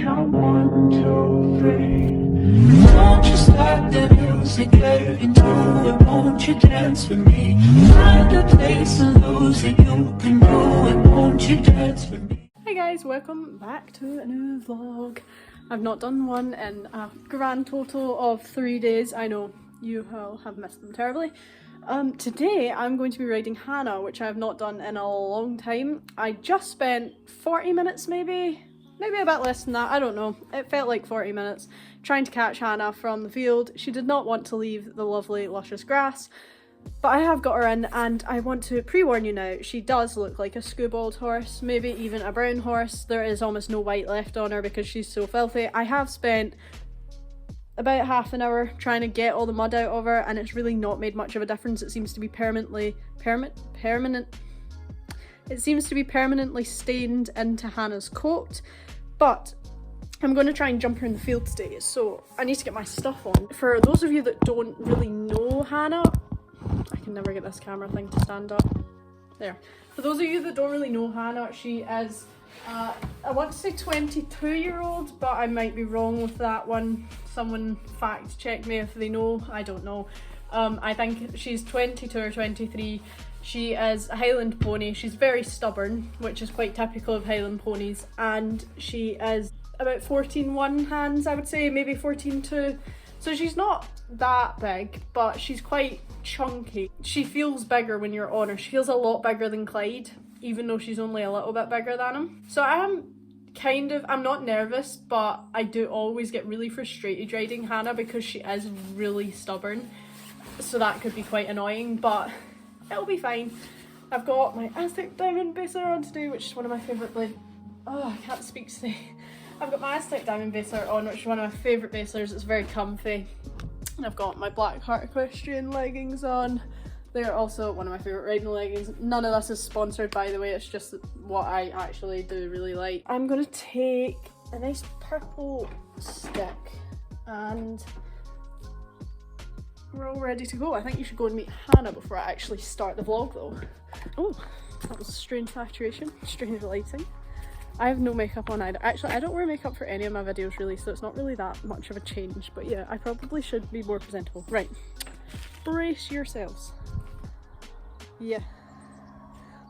count 1, 2, 3. Don't just let the music get into it. Won't you dance with me? Find a place and lose it. You can do it. Won't you dance with me? Hey guys, welcome back to a new vlog. I've not done one in a grand total of 3 days. I know you all have missed them terribly. Today I'm going to be riding HANNA, which I have not done in a long time. I just spent 40 minutes maybe a bit less than that, I don't know. It felt like 40 minutes trying to catch HANNA from the field. She did not want to leave the lovely luscious grass, but I have got her in, and I want to pre-warn you now, she does look like a skewbald horse, maybe even a brown horse. There is almost no white left on her because she's so filthy. I have spent about half an hour trying to get all the mud out of her, and it's really not made much of a difference. It seems to be permanently stained into Hannah's coat, but I'm going to try and jump her in the field today, so I need to get my stuff on. For those of you that don't really know HANNA, I can never get this camera thing to stand up. There. For those of you that don't really know HANNA, she is I want to say 22-year-old, but I might be wrong with that one. Someone fact check me if they know, I don't know. I think she's 22 or 23. She is a Highland pony. She's very stubborn, which is quite typical of Highland ponies, and she is about 14.1 hands, I would say, maybe 14.2. So she's not that big, but she's quite chunky. She feels bigger when you're on her. She feels a lot bigger than Clyde, even though she's only a little bit bigger than him. So I'm not nervous, but I do always get really frustrated riding HANNA because she is really stubborn. So that could be quite annoying, but it'll be fine. I've got my Aztec Diamond Baser on today, which is one of my favourite, I can't speak today. I've got my Aztec Diamond Baser on, which is one of my favourite basers. It's very comfy. And I've got my Black Heart Equestrian leggings on. They're also one of my favourite riding leggings. None of this is sponsored, by the way, it's just what I actually do really like. I'm going to take a nice purple stick and we're all ready to go. I think you should go and meet HANNA before I actually start the vlog though. Oh, that was strange saturation, strange lighting. I have no makeup on either. Actually, I don't wear makeup for any of my videos really, so it's not really that much of a change, but yeah, I probably should be more presentable. Right, brace yourselves. Yeah,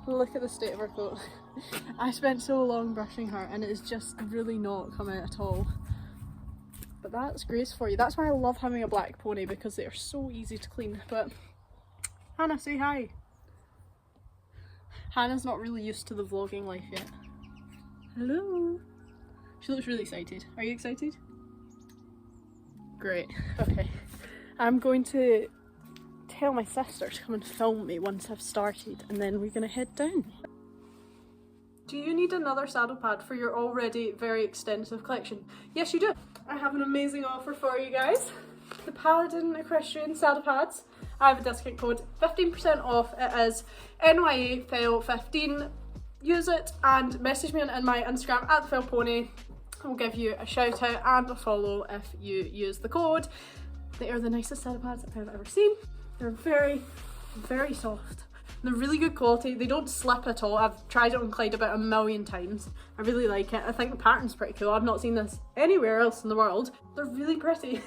look at the state of her coat. I spent so long brushing her and it is just really not come out at all. But that's grace for you. That's why I love having a black pony, because they are so easy to clean. But HANNA, say hi. Hannah's not really used to the vlogging life yet. Hello. She looks really excited. Are you excited? Great. Okay. I'm going to tell my sister to come and film me once I've started, and then we're gonna head down. Do you need another saddle pad for your already very extensive collection? Yes, you do. I have an amazing offer for you guys. The Paladin Equestrian saddle pads. I have a discount code, 15% off. It is TheFellPony. Use it and message me on my Instagram at TheFellPony. I'll give you a shout out and a follow if you use the code. They are the nicest saddle pads I've ever seen. They're very, very soft. They're really good quality. They don't slip at all. I've tried it on Clyde about a million times. I really like it. I think the pattern's pretty cool. I've not seen this anywhere else in the world. They're really pretty.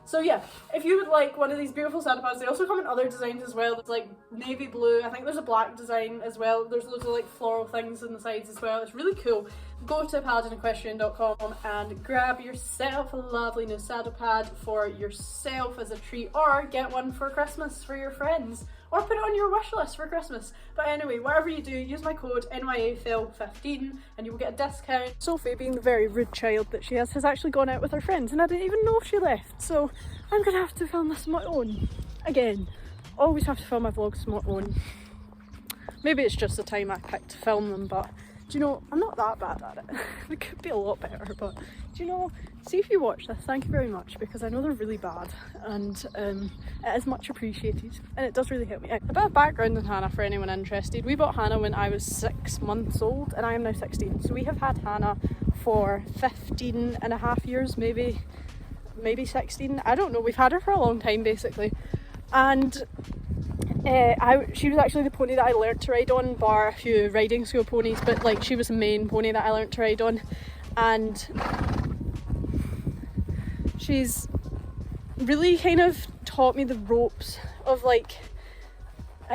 So yeah, if you would like one of these beautiful saddle pads, they also come in other designs as well. There's like navy blue, I think there's a black design as well. There's loads of like floral things on the sides as well. It's really cool. Go to paladinequestrian.com and grab yourself a lovely new saddle pad for yourself as a treat, or get one for Christmas for your friends, or put it on your wish list for Christmas. But anyway, whatever you do, use my code NYAFEL15 and you will get a discount. Sophie, being the very rude child that she is, has actually gone out with her friends and I didn't even know if she left. So I'm gonna have to film this on my own. Again, always have to film my vlogs on my own. Maybe it's just the time I picked to film them, but do you know, I'm not that bad at it. It could be a lot better, but do you know, see if you watch this, thank you very much, because I know they're really bad and it is much appreciated and it does really help me out. A bit of background on HANNA for anyone interested. We bought HANNA when I was 6 months old and I am now 16. So we have had HANNA for 15 and a half years, maybe 16. I don't know, we've had her for a long time basically. And she was actually the pony that I learnt to ride on, bar a few riding school ponies, but like she was the main pony that I learnt to ride on. And she's really kind of taught me the ropes of like,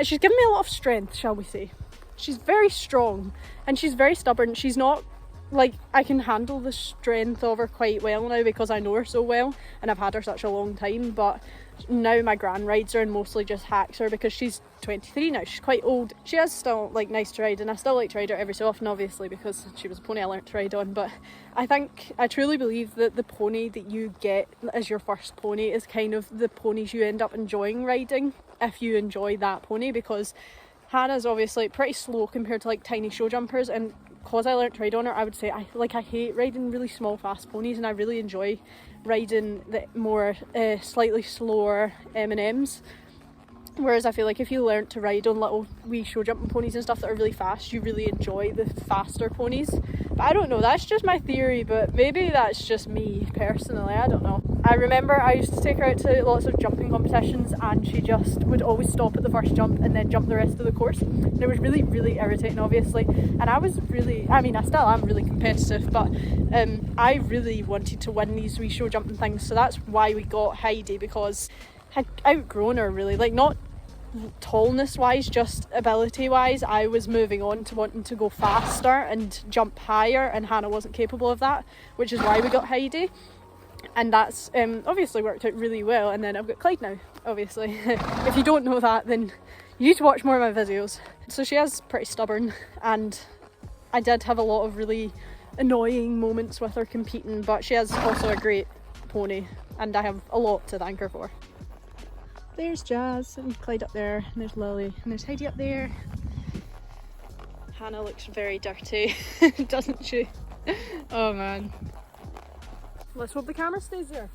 she's given me a lot of strength, shall we say. She's very strong and she's very stubborn. She's not like, I can handle the strength of her quite well now because I know her so well and I've had her such a long time, but now my gran rides her and mostly just hacks her because she's 23 now. She's quite old. She is still like nice to ride and I still like to ride her every so often, obviously, because she was a pony I learnt to ride on. But I truly believe that the pony that you get as your first pony is kind of the ponies you end up enjoying riding if you enjoy that pony, because Hannah's obviously pretty slow compared to like tiny show jumpers, and because I learnt to ride on her, I would say I hate riding really small fast ponies and I really enjoy riding the more slightly slower M&Ms. Whereas I feel like if you learn to ride on little wee show jumping ponies and stuff that are really fast, you really enjoy the faster ponies. But I don't know, that's just my theory, but maybe that's just me personally, I don't know. I remember I used to take her out to lots of jumping competitions and she just would always stop at the first jump and then jump the rest of the course. And it was really, really irritating, obviously. And I was really, I mean, I still am really competitive, but I really wanted to win these wee show jumping things. So that's why we got Heidi, because I'd outgrown her really, like not tallness wise, just ability wise. I was moving on to wanting to go faster and jump higher, and Hannah wasn't capable of that, which is why we got Heidi. And that's obviously worked out really well. And then I've got Clyde now, obviously. If you don't know that, then you need to watch more of my videos. So she is pretty stubborn, and I did have a lot of really annoying moments with her competing, but she is also a great pony and I have a lot to thank her for. There's Jazz and Clyde up there, and there's Lily, and there's Heidi up there. Hannah looks very dirty, doesn't she? Oh man. Let's hope the camera stays there.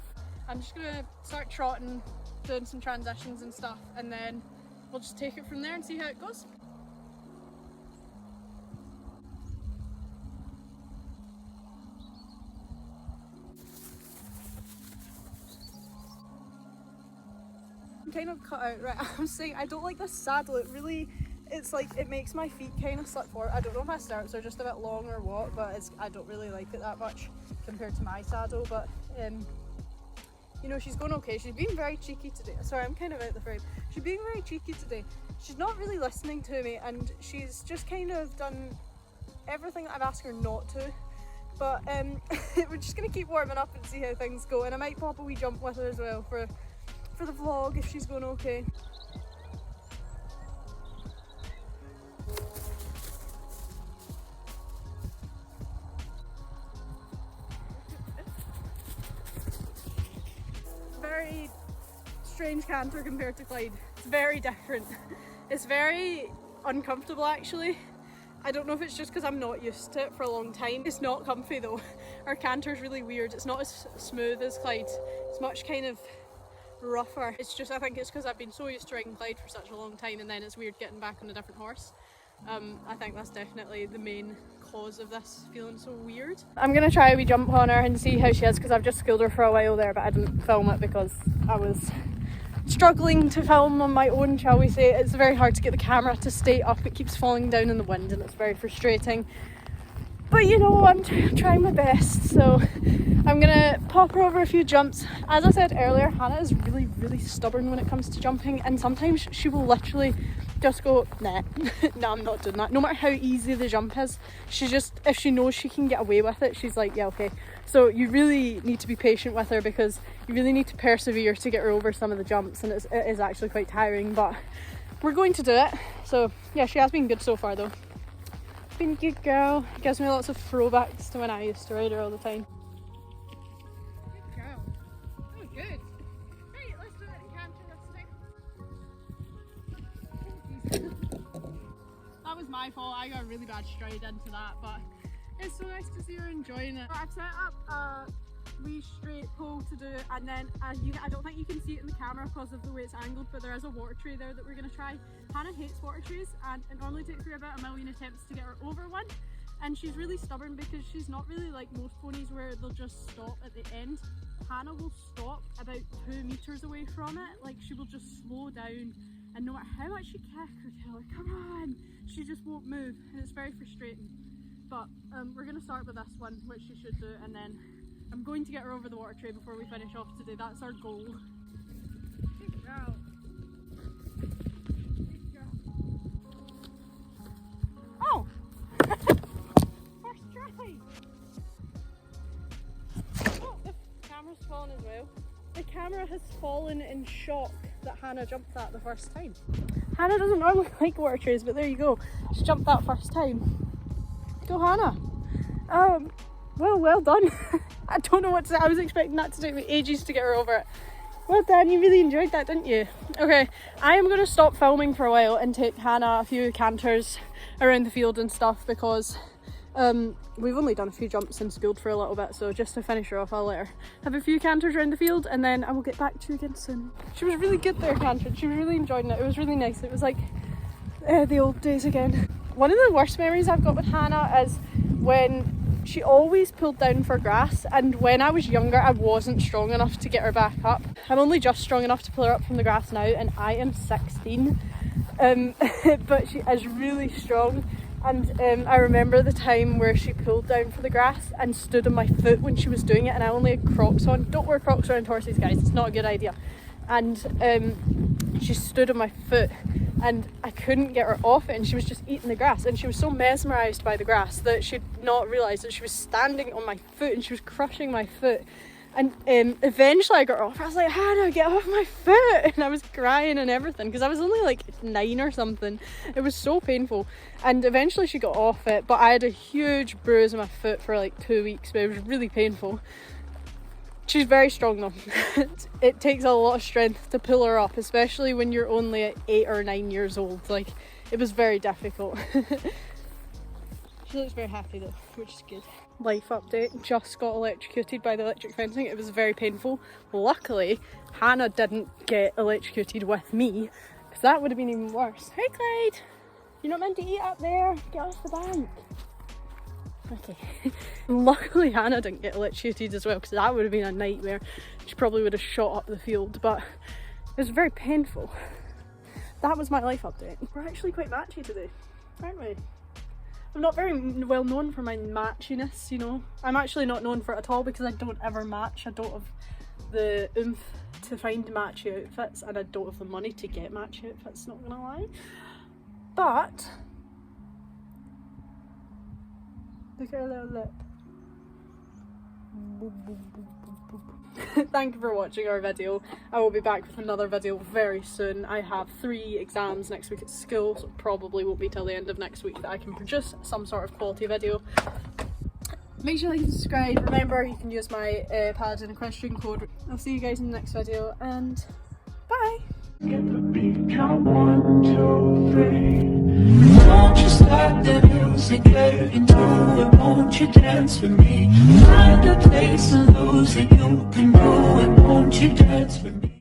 I'm just gonna start trotting, doing some transitions and stuff, and then we'll just take it from there and see how it goes. Kind of cut out, right? I'm saying I don't like this saddle. It's like it makes my feet kind of slip forward. I don't know if my stirrups are just a bit long or what, but I don't really like it that much compared to my saddle. But you know, she's going okay. She's being very cheeky today. Sorry, I'm kind of out the frame. She's being very cheeky today. She's not really listening to me, and she's just kind of done everything that I've asked her not to. But we're just gonna keep warming up and see how things go, and I might pop a wee jump with her as well for the vlog if she's going okay. Very strange canter compared to Clyde. It's very different. It's very uncomfortable actually. I don't know if it's just because I'm not used to it for a long time. It's not comfy though. Our canter's really weird. It's not as smooth as Clyde. It's much kind of rougher. It's just, I think it's because I've been so used to riding Clyde for such a long time, and then it's weird getting back on a different horse. I think that's definitely the main cause of this feeling so weird. I'm gonna try a wee jump on her and see how she is, because I've just schooled her for a while there, but I didn't film it because I was struggling to film on my own, shall we say. It's very hard to get the camera to stay up. It keeps falling down in the wind and it's very frustrating. But you know, I'm trying my best, so I'm gonna pop her over a few jumps. As I said earlier, Hannah is really, really stubborn when it comes to jumping, and sometimes she will literally just go, nah, no, I'm not doing that. No matter how easy the jump is, she just, if she knows she can get away with it, she's like, yeah, okay. So you really need to be patient with her, because you really need to persevere to get her over some of the jumps, and it is actually quite tiring, but we're going to do it. So yeah, she has been good so far though. Been a good girl. Gives me lots of throwbacks to when I used to ride her all the time. Good girl. Oh, good. Right, let's do it in canter this time. That was my fault. I got a really bad stride into that, but it's so nice to see her enjoying it. I've set up a wee straight pole to do it, and then I don't think you can see it in the camera because of the way it's angled, but there is a water tray there that we're going to try. Hannah hates water trays, and it normally takes her about a million attempts to get her over one, and she's really stubborn because she's not really like most ponies where they'll just stop at the end. Hannah will stop about 2 meters away from it. Like, she will just slow down, and no matter how much you kick or tell her, come on, she just won't move, and it's very frustrating. But we're going to start with this one, which she should do, and then I'm going to get her over the water tray before we finish off today. That's our goal. Good girl. Good girl. Oh! First try! Oh, the camera's fallen as well. The camera has fallen in shock that Hannah jumped that the first time. Hannah doesn't normally like water trays, but there you go. She jumped that first time. Go Hannah! Well done. I don't know what to say. I was expecting that to take me ages to get her over it. Well done, you really enjoyed that, didn't you? Okay, I am going to stop filming for a while and take Hannah a few canters around the field and stuff because we've only done a few jumps in school for a little bit, so just to finish her off I'll let her have a few canters around the field and then I will get back to you again soon. She was really good there cantering, she was really enjoying it, it was really nice, it was like the old days again. One of the worst memories I've got with Hannah is when she always pulled down for grass, and when I was younger I wasn't strong enough to get her back up. I'm only just strong enough to pull her up from the grass now and I am 16 but she is really strong. And I remember the time where she pulled down for the grass and stood on my foot when she was doing it, and I only had Crocs on. Don't wear Crocs around horses, guys, it's not a good idea. And she stood on my foot and I couldn't get her off it, and she was just eating the grass, and she was so mesmerised by the grass that she'd not realised that she was standing on my foot and she was crushing my foot. And eventually I got her off. I was like, Hannah, get off my foot! And I was crying and everything because I was only like 9 or something. It was so painful. And eventually she got off it, but I had a huge bruise on my foot for like 2 weeks, but it was really painful. She's very strong though. It takes a lot of strength to pull her up, especially when you're only 8 or 9 years old. Like, it was very difficult. She looks very happy though, which is good. Life update, just got electrocuted by the electric fencing. It was very painful. Luckily, Hannah didn't get electrocuted with me, because that would have been even worse. Hey Clyde! You're not meant to eat up there, get off the bank. Okay. Luckily Hannah didn't get electrocuted as well, because that would have been a nightmare. She probably would have shot up the field, but it was very painful. That was my life update. We're actually quite matchy today, aren't we? I'm not very well known for my matchiness, you know. I'm actually not known for it at all because I don't ever match. I don't have the oomph to find matchy outfits, and I don't have the money to get matchy outfits, not gonna lie. But look at her little lip. Thank you for watching our video. I will be back with another video very soon. I have 3 exams next week at school, so it probably won't be till the end of next week that I can produce some sort of quality video. Make sure you like and subscribe. Remember, you can use my Paladin equestrian code. I'll see you guys in the next video, and bye! Get the beat, count 1, 2, 3. Don't just let the music get into it. Won't you dance with me? Find a place and lose it. You can do it. Won't you dance with me?